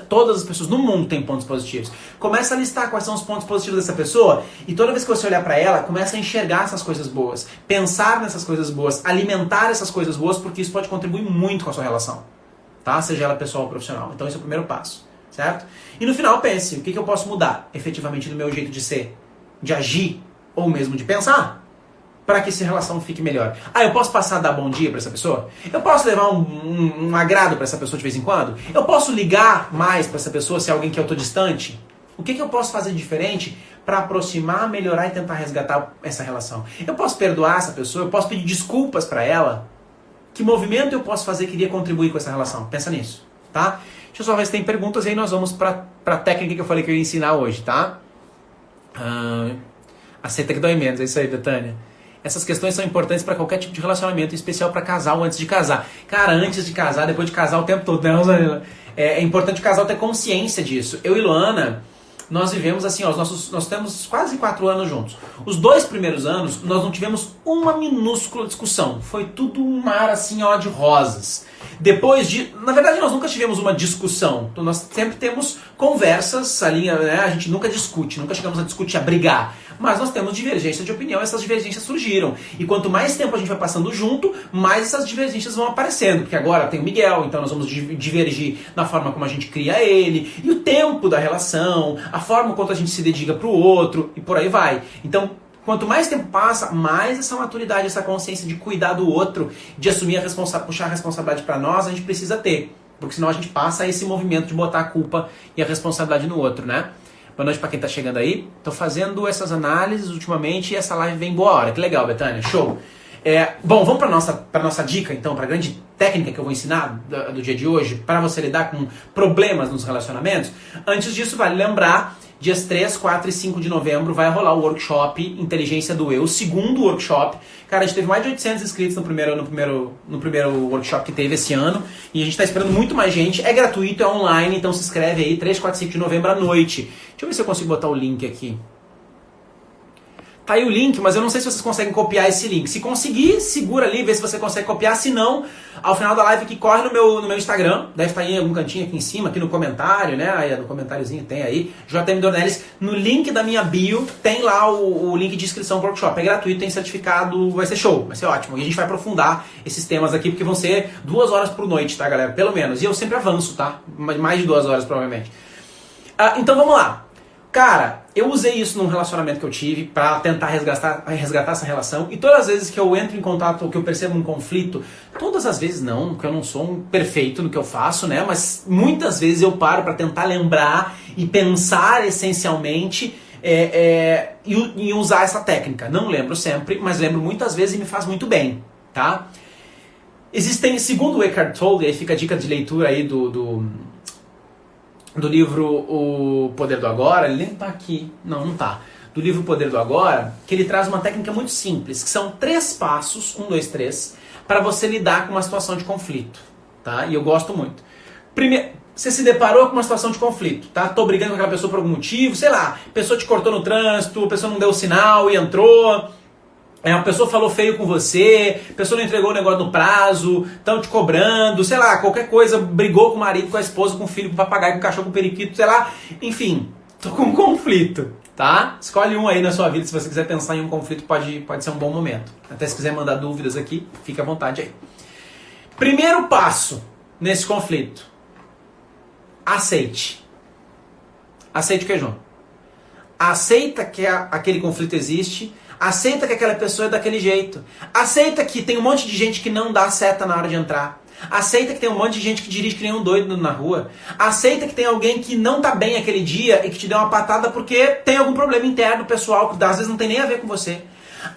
Todas as pessoas no mundo têm pontos positivos. Começa a listar quais são os pontos positivos dessa pessoa e toda vez que você olhar pra ela, começa a enxergar essas coisas boas, pensar nessas coisas boas, alimentar essas coisas boas, porque isso pode contribuir muito com a sua relação, tá? Seja ela pessoal ou profissional. Então esse é o primeiro passo, certo? E no final pense, o que eu posso mudar efetivamente no meu jeito de ser, de agir ou mesmo de pensar, para que essa relação fique melhor. Eu posso passar a dar bom dia para essa pessoa? Eu posso levar um agrado para essa pessoa de vez em quando? Eu posso ligar mais para essa pessoa se é alguém que eu estou distante? O que eu posso fazer diferente para aproximar, melhorar e tentar resgatar essa relação? Eu posso perdoar essa pessoa? Eu posso pedir desculpas para ela? Que movimento eu posso fazer que iria contribuir com essa relação? Pensa nisso, tá? Deixa eu só ver se tem perguntas e aí nós vamos para a técnica que eu falei que eu ia ensinar hoje, tá? Aceita que dói menos, é isso aí, Betânia. Essas questões são importantes para qualquer tipo de relacionamento, em especial para casal antes de casar. Cara, antes de casar, depois de casar o tempo todo, né? É importante o casal ter consciência disso. Eu e Luana, nós vivemos assim, nós temos quase 4 anos juntos. Os 2 primeiros anos, nós não tivemos uma minúscula discussão. Foi tudo um mar assim, de rosas. Na verdade, nós nunca tivemos uma discussão. Então, nós sempre temos conversas ali, né? A gente nunca discute, nunca chegamos a discutir, a brigar. Mas nós temos divergência de opinião, essas divergências surgiram. E quanto mais tempo a gente vai passando junto, mais essas divergências vão aparecendo. Porque agora tem o Miguel, então nós vamos divergir na forma como a gente cria ele, e o tempo da relação, a forma quanto a gente se dedica pro outro, e por aí vai. Então, Quanto mais tempo passa, mais essa maturidade, essa consciência de cuidar do outro, de assumir puxar a responsabilidade para nós, a gente precisa ter. Porque senão a gente passa esse movimento de botar a culpa e a responsabilidade no outro, né? Boa noite para quem tá chegando aí. Tô fazendo essas análises ultimamente e essa live vem boa hora. Que legal, Betânia. Show. Bom, vamos para nossa dica, então, para a grande técnica que eu vou ensinar do dia de hoje, para você lidar com problemas nos relacionamentos. Antes disso, vale lembrar, dias 3, 4 e 5 de novembro vai rolar o workshop Inteligência do Eu, o segundo workshop. Cara, a gente teve mais de 800 inscritos no primeiro workshop que teve esse ano, e a gente está esperando muito mais gente. É gratuito, é online, então se inscreve aí, 3, 4 e 5 de novembro à noite. Deixa eu ver se eu consigo botar o link aqui. Tá aí o link, mas eu não sei se vocês conseguem copiar esse link. Se conseguir, segura ali, vê se você consegue copiar. Se não, ao final da live que corre no meu Instagram, deve estar aí em algum cantinho aqui em cima, aqui no comentário, né? Aí no comentáriozinho tem aí, JM Dornelles. No link da minha bio tem lá o link de inscrição pro workshop. É gratuito, tem certificado, vai ser show, vai ser ótimo. E a gente vai aprofundar esses temas aqui, porque vão ser 2 horas por noite, tá, galera? Pelo menos. E eu sempre avanço, tá? Mais de 2 horas, provavelmente. Então vamos lá. Cara, eu usei isso num relacionamento que eu tive pra tentar resgatar essa relação, e todas as vezes que eu entro em contato ou que eu percebo um conflito, todas as vezes não, porque eu não sou um perfeito no que eu faço, né? Mas muitas vezes eu paro pra tentar lembrar e pensar essencialmente e usar essa técnica. Não lembro sempre, mas lembro muitas vezes e me faz muito bem, tá? Existem, segundo o Eckhart Tolle, aí fica a dica de leitura aí do livro O Poder do Agora, ele nem tá aqui, não tá, do livro O Poder do Agora, que ele traz uma técnica muito simples, que são 3 passos, 1, 2, 3, para você lidar com uma situação de conflito, tá? E eu gosto muito. Primeiro, você se deparou com uma situação de conflito, tá? Tô brigando com aquela pessoa por algum motivo, sei lá, a pessoa te cortou no trânsito, a pessoa não deu o sinal e entrou... uma pessoa falou feio com você, a pessoa não entregou o negócio no prazo, estão te cobrando, sei lá, qualquer coisa, brigou com o marido, com a esposa, com o filho, com o papagaio, com o cachorro, com o periquito, sei lá, enfim, tô com um conflito, tá? Escolhe um aí na sua vida, se você quiser pensar em um conflito, pode ser um bom momento. Até se quiser mandar dúvidas aqui, fica à vontade aí. Primeiro passo nesse conflito, aceite. Aceite o que, João? Aceita que aquele conflito existe. Aceita que aquela pessoa é daquele jeito. Aceita que tem um monte de gente que não dá seta na hora de entrar. Aceita que tem um monte de gente que dirige que nem um doido na rua. Aceita que tem alguém que não tá bem aquele dia e que te deu uma patada porque tem algum problema interno pessoal que às vezes não tem nem a ver com você.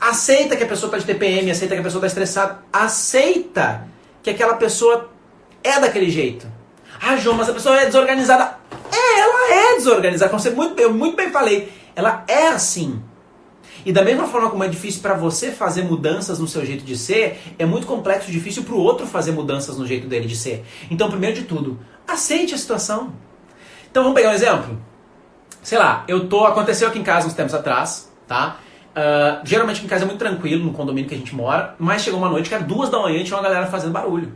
Aceita que a pessoa tá de TPM, aceita que a pessoa tá estressada. Aceita que aquela pessoa é daquele jeito. Ah, João, mas a pessoa é desorganizada. Ela é desorganizada. Como eu muito bem falei. Ela é assim. E da mesma forma como é difícil para você fazer mudanças no seu jeito de ser, é muito complexo e difícil para o outro fazer mudanças no jeito dele de ser. Então, primeiro de tudo, aceite a situação. Então, vamos pegar um exemplo? Sei lá, aconteceu aqui em casa uns tempos atrás, tá? Geralmente aqui em casa é muito tranquilo, no condomínio que a gente mora, mas chegou uma noite que era 2 da manhã e tinha uma galera fazendo barulho.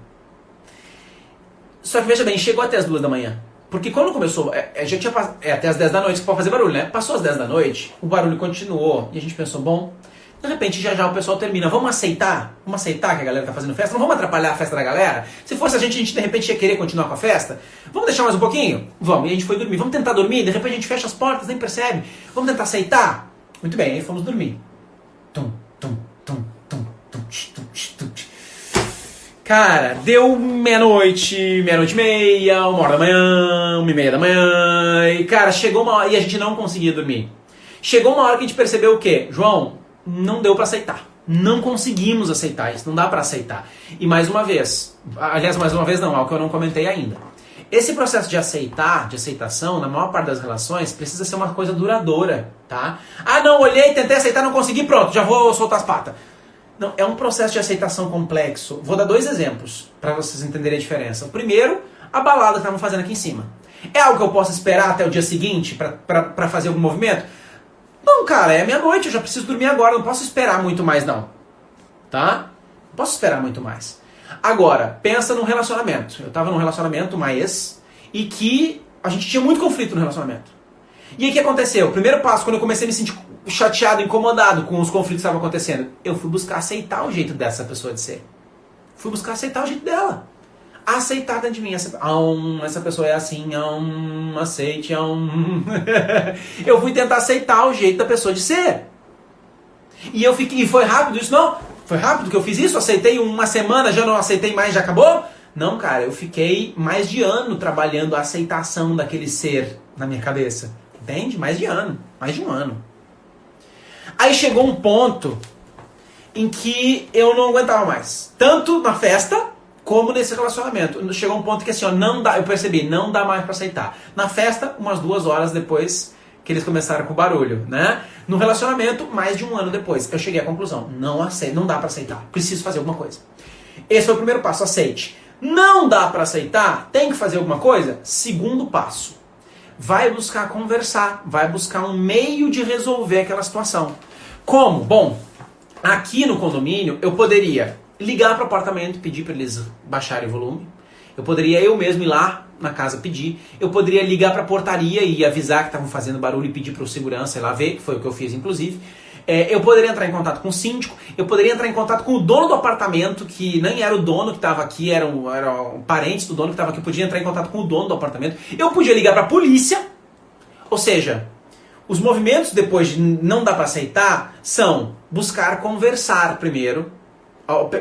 Só que veja bem, chegou até as 2 da manhã. Porque quando começou, já tinha até as 10 da noite que pode fazer barulho, né? Passou as 10 da noite, o barulho continuou e a gente pensou, bom, de repente já o pessoal termina, vamos aceitar? Vamos aceitar que a galera tá fazendo festa? Não vamos atrapalhar a festa da galera? Se fosse a gente de repente ia querer continuar com a festa? Vamos deixar mais um pouquinho? Vamos, e a gente foi dormir. Vamos tentar dormir? De repente a gente fecha as portas, nem percebe. Vamos tentar aceitar? Muito bem, aí fomos dormir. Tum, tum, tum, tum, tum, tum, tum. Cara, deu meia-noite e meia, 1h da manhã, 1h30 da manhã, e cara, chegou uma hora e a gente não conseguia dormir. Chegou uma hora que a gente percebeu o quê? João, não deu pra aceitar. Não conseguimos aceitar isso, não dá pra aceitar. E mais uma vez não, algo que eu não comentei ainda. Esse processo de aceitação, na maior parte das relações, precisa ser uma coisa duradoura, tá? Ah, não, olhei, tentei aceitar, não consegui, pronto, já vou soltar as patas. Não, é um processo de aceitação complexo. Vou dar 2 exemplos para vocês entenderem a diferença. O primeiro, a balada que estavam fazendo aqui em cima. É algo que eu posso esperar até o dia seguinte para fazer algum movimento? Não, cara, é meia-noite, eu já preciso dormir agora, não posso esperar muito mais não. Tá? Não posso esperar muito mais. Agora, pensa num relacionamento. Eu estava num relacionamento, uma ex, e que a gente tinha muito conflito no relacionamento. E aí o que aconteceu? O primeiro passo, quando eu comecei a me sentir chateado, incomodado com os conflitos que estavam acontecendo, eu fui buscar aceitar o jeito dessa pessoa de ser. Fui buscar aceitar o jeito dela. Aceitar dentro de mim. Essa pessoa é assim, aceite. Eu fui tentar aceitar o jeito da pessoa de ser. E foi rápido isso? Não. Foi rápido que eu fiz isso? Aceitei uma semana, já não aceitei mais, já acabou? Não, cara, eu fiquei mais de ano trabalhando a aceitação daquele ser na minha cabeça. Entende? Mais de um ano. Aí chegou um ponto em que eu não aguentava mais. Tanto na festa, como nesse relacionamento. Chegou um ponto que assim, ó, não dá, eu percebi, não dá mais pra aceitar. Na festa, umas 2 horas depois que eles começaram com o barulho, né? No relacionamento, mais de um ano depois, eu cheguei à conclusão, não dá pra aceitar, preciso fazer alguma coisa. Esse foi o primeiro passo, aceite. Não dá pra aceitar, tem que fazer alguma coisa? Segundo passo, vai buscar conversar, vai buscar um meio de resolver aquela situação. Como? Bom, aqui no condomínio eu poderia ligar para o apartamento, pedir para eles baixarem o volume. Eu poderia eu mesmo ir lá na casa pedir. Eu poderia ligar para a portaria e avisar que estavam fazendo barulho e pedir para o segurança ir lá ver, que foi o que eu fiz inclusive. Eu poderia entrar em contato com o síndico, eu poderia entrar em contato com o dono do apartamento, que nem era o dono que estava aqui, eram parentes do dono que estava aqui, eu podia entrar em contato com o dono do apartamento. Eu podia ligar para a polícia, ou seja, os movimentos depois de não dar para aceitar são buscar conversar primeiro.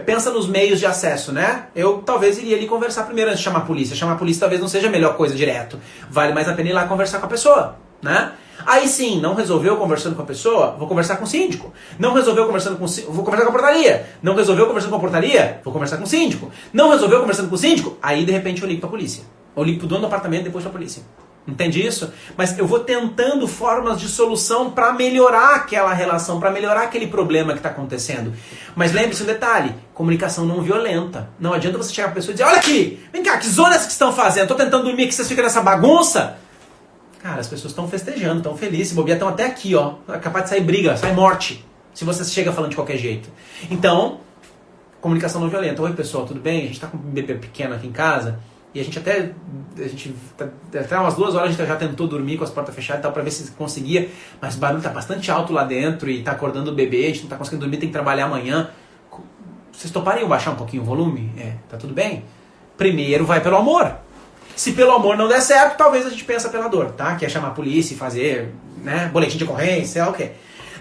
Pensa nos meios de acesso, né? Eu talvez iria ali conversar primeiro antes de chamar a polícia. Chamar a polícia talvez não seja a melhor coisa direto. Vale mais a pena ir lá conversar com a pessoa, né? Aí sim, não resolveu conversando com a pessoa, vou conversar com o síndico. Não resolveu conversando com o síndico, vou conversar com a portaria. Não resolveu conversando com a portaria, vou conversar com o síndico. Não resolveu conversando com o síndico, aí de repente eu ligo pra polícia. Eu ligo pro dono do apartamento, depois pra polícia. Entende isso? Mas eu vou tentando formas de solução para melhorar aquela relação, para melhorar aquele problema que está acontecendo. Mas lembre-se um detalhe, comunicação não violenta. Não adianta você chegar para a pessoa e dizer, olha aqui, vem cá, que zona é essa que estão fazendo? Estou tentando dormir aqui, vocês ficam nessa bagunça? Cara, as pessoas estão festejando, estão felizes, se bobear, estão até aqui, ó. É capaz de sair briga, sai morte, se você chega falando de qualquer jeito. Então, comunicação não violenta. Oi pessoal, tudo bem? A gente está com um bebê pequeno aqui em casa. E a gente até umas 2 horas a gente já tentou dormir com as portas fechadas e tal, pra ver se conseguia, mas o barulho tá bastante alto lá dentro e tá acordando o bebê, a gente não tá conseguindo dormir, tem que trabalhar amanhã. Vocês topariam baixar um pouquinho o volume? Tá tudo bem? Primeiro vai pelo amor. Se pelo amor não der certo, talvez a gente pense pela dor, tá? Que é chamar a polícia e fazer, né, boletim de ocorrência, sei lá o quê.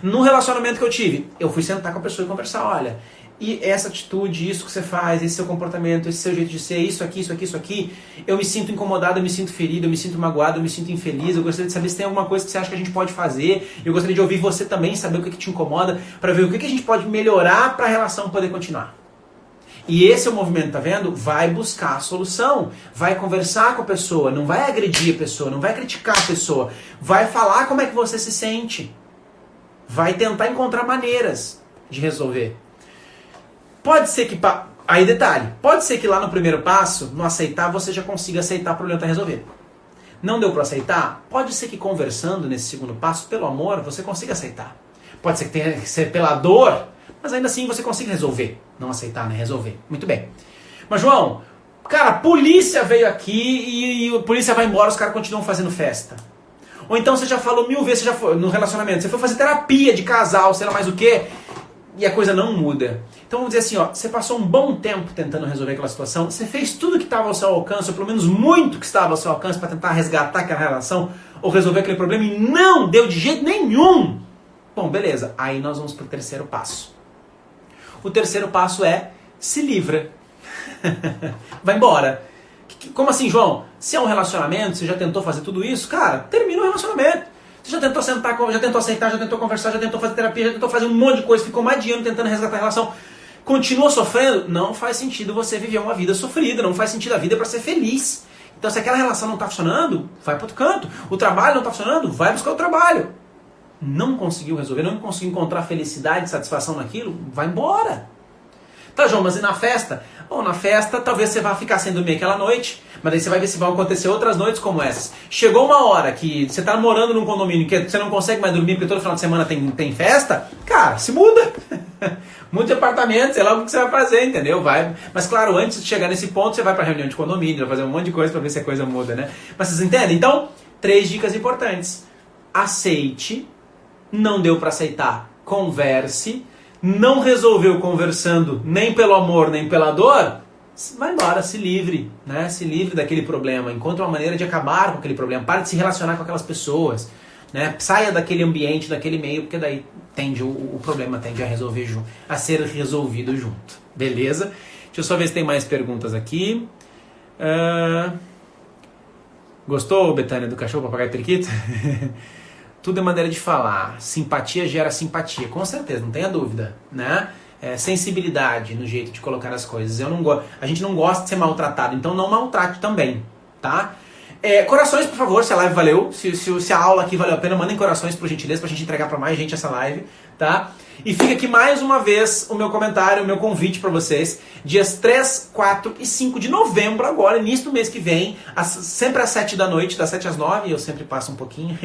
No relacionamento que eu tive, eu fui sentar com a pessoa e conversar, olha, e essa atitude, isso que você faz, esse seu comportamento, esse seu jeito de ser, isso aqui, eu me sinto incomodado, eu me sinto ferido, eu me sinto magoado, eu me sinto infeliz, eu gostaria de saber se tem alguma coisa que você acha que a gente pode fazer, eu gostaria de ouvir você também, saber o que te incomoda, para ver o que a gente pode melhorar para a relação poder continuar. E esse é o movimento, tá vendo? Vai buscar a solução, vai conversar com a pessoa, não vai agredir a pessoa, não vai criticar a pessoa, vai falar como é que você se sente, vai tentar encontrar maneiras de resolver. Pode ser que, aí detalhe, pode ser que lá no primeiro passo, no aceitar, você já consiga aceitar o problema e resolver. Não deu para aceitar? Pode ser que conversando nesse segundo passo, pelo amor, você consiga aceitar. Pode ser que tenha que ser pela dor, mas ainda assim você consiga resolver. Não aceitar, né? Resolver. Muito bem. Mas João, cara, a polícia veio aqui e a polícia vai embora, os caras continuam fazendo festa. Ou então você já falou 1000 vezes, você já foi no relacionamento, você foi fazer terapia de casal, sei lá mais o quê, e a coisa não muda. Então vamos dizer assim, ó, você passou um bom tempo tentando resolver aquela situação, você fez tudo que estava ao seu alcance, ou pelo menos muito que estava ao seu alcance para tentar resgatar aquela relação, ou resolver aquele problema, e não deu de jeito nenhum. Bom, beleza, aí nós vamos para o terceiro passo. O terceiro passo é, se livra. Vai embora. Como assim, João? Se é um relacionamento, você já tentou fazer tudo isso, cara, termina o relacionamento. Você já tentou sentar, já tentou aceitar, já tentou conversar, já tentou fazer terapia, já tentou fazer um monte de coisa, ficou mais de ano tentando resgatar a relação. Continua sofrendo? Não faz sentido você viver uma vida sofrida, não faz sentido, a vida é para ser feliz. Então se aquela relação não está funcionando, vai para outro canto. O trabalho não está funcionando, vai buscar o trabalho. Não conseguiu resolver, não conseguiu encontrar felicidade, satisfação naquilo, vai embora. Tá, João, mas e na festa? Bom, na festa talvez você vá ficar sem dormir aquela noite, mas daí você vai ver se vão acontecer outras noites como essas. Chegou uma hora que você está morando num condomínio que você não consegue mais dormir porque todo final de semana tem festa, cara, se muda. Muitos apartamentos, sei lá o que você vai fazer, entendeu? Vai. Mas claro, antes de chegar nesse ponto, você vai para reunião de condomínio, vai fazer um monte de coisa para ver se a coisa muda, né? Mas vocês entendem? Então, 3 dicas importantes. Aceite, não deu para aceitar, converse, não resolveu conversando nem pelo amor, nem pela dor, vai embora, se livre, né? Se livre daquele problema, encontre uma maneira de acabar com aquele problema, pare de se relacionar com aquelas pessoas. né? Saia daquele ambiente, daquele meio, porque daí o problema tende a ser resolvido junto. Beleza? Deixa eu só ver se tem mais perguntas aqui. Gostou, Betânia, do cachorro, papagaio e periquito? Tudo é maneira de falar. Simpatia gera simpatia. Com certeza, não tenha dúvida, né? Sensibilidade no jeito de colocar as coisas. A gente não gosta de ser maltratado, então não maltrate também, tá? Corações, por favor, se a live valeu, se a aula aqui valeu a pena, mandem corações, por gentileza, pra gente entregar pra mais gente essa live, tá? E fica aqui mais uma vez o meu comentário, o meu convite pra vocês, dias 3, 4 e 5 de novembro agora, início do mês que vem, sempre às 7 da noite, das 7 às 9, eu sempre passo um pouquinho,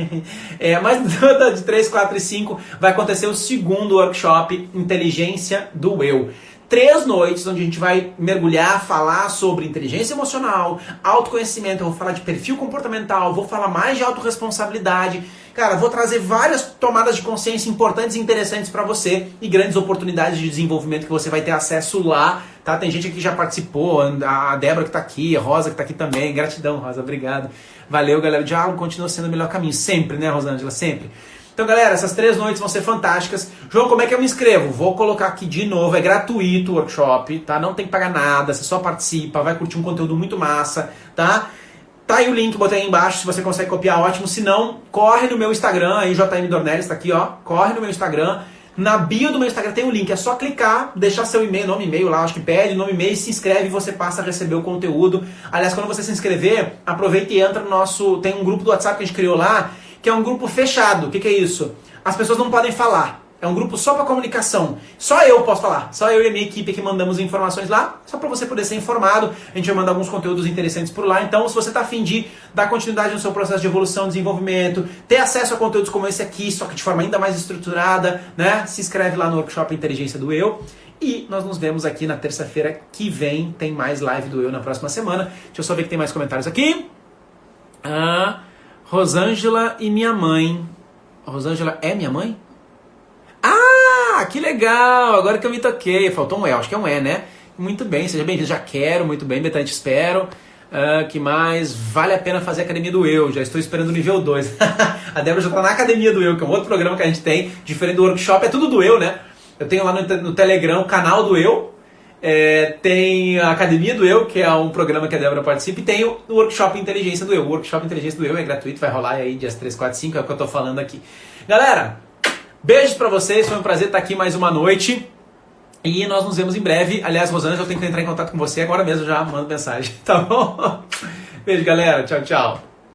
mas de 3, 4 e 5 vai acontecer o segundo workshop Inteligência do Eu. 3 noites onde a gente vai mergulhar, falar sobre inteligência emocional, autoconhecimento, eu vou falar de perfil comportamental, vou falar mais de autorresponsabilidade. Cara, vou trazer várias tomadas de consciência importantes e interessantes para você e grandes oportunidades de desenvolvimento que você vai ter acesso lá, tá? Tem gente aqui que já participou, a Débora que tá aqui, a Rosa que tá aqui também. Gratidão, Rosa, obrigado. Valeu, galera. O diálogo continua sendo o melhor caminho, sempre, né, Rosângela? Sempre. Então, galera, essas 3 noites vão ser fantásticas. João, como é que eu me inscrevo? Vou colocar aqui de novo, é gratuito o workshop, tá? Não tem que pagar nada, você só participa, vai curtir um conteúdo muito massa, tá? Tá aí o link, botei aí embaixo, se você consegue copiar, ótimo. Se não, corre no meu Instagram, aí JM Dornelles tá aqui, ó. Corre no meu Instagram. Na bio do meu Instagram tem o link, é só clicar, deixar seu e-mail, nome e e-mail lá, acho que pede, nome e e-mail, se inscreve e você passa a receber o conteúdo. Aliás, quando você se inscrever, aproveita e entra no nosso... Tem um grupo do WhatsApp que a gente criou lá, que é um grupo fechado. O que é isso? As pessoas não podem falar. É um grupo só para comunicação. Só eu posso falar. Só eu e a minha equipe que mandamos informações lá, só para você poder ser informado. A gente vai mandar alguns conteúdos interessantes por lá. Então, se você está a fim de dar continuidade no seu processo de evolução, desenvolvimento, ter acesso a conteúdos como esse aqui, só que de forma ainda mais estruturada, né? Se inscreve lá no workshop Inteligência do Eu. E nós nos vemos aqui na terça-feira que vem. Tem mais live do Eu na próxima semana. Deixa eu só ver que tem mais comentários aqui. Rosângela e minha mãe. Rosângela é minha mãe? Ah, que legal! Agora que eu me toquei. Faltou um E, acho que é um E, né? Muito bem, seja bem-vindo. Já quero, muito bem, Betânia, te espero. Que mais? Vale a pena fazer a Academia do Eu. Já estou esperando o nível 2. A Débora já está na Academia do Eu, que é um outro programa que a gente tem. Diferente do workshop, é tudo do Eu, né? Eu tenho lá no Telegram o canal do Eu. Tem a Academia do Eu, que é um programa que a Débora participa, e tem o Workshop Inteligência do Eu. O Workshop Inteligência do Eu é gratuito, vai rolar aí dias 3, 4, 5, é o que eu tô falando aqui. Galera, beijos pra vocês, foi um prazer estar aqui mais uma noite. E nós nos vemos em breve. Aliás, Rosângela, eu tenho que entrar em contato com você agora mesmo, já mando mensagem, tá bom? Beijo, galera. Tchau, tchau.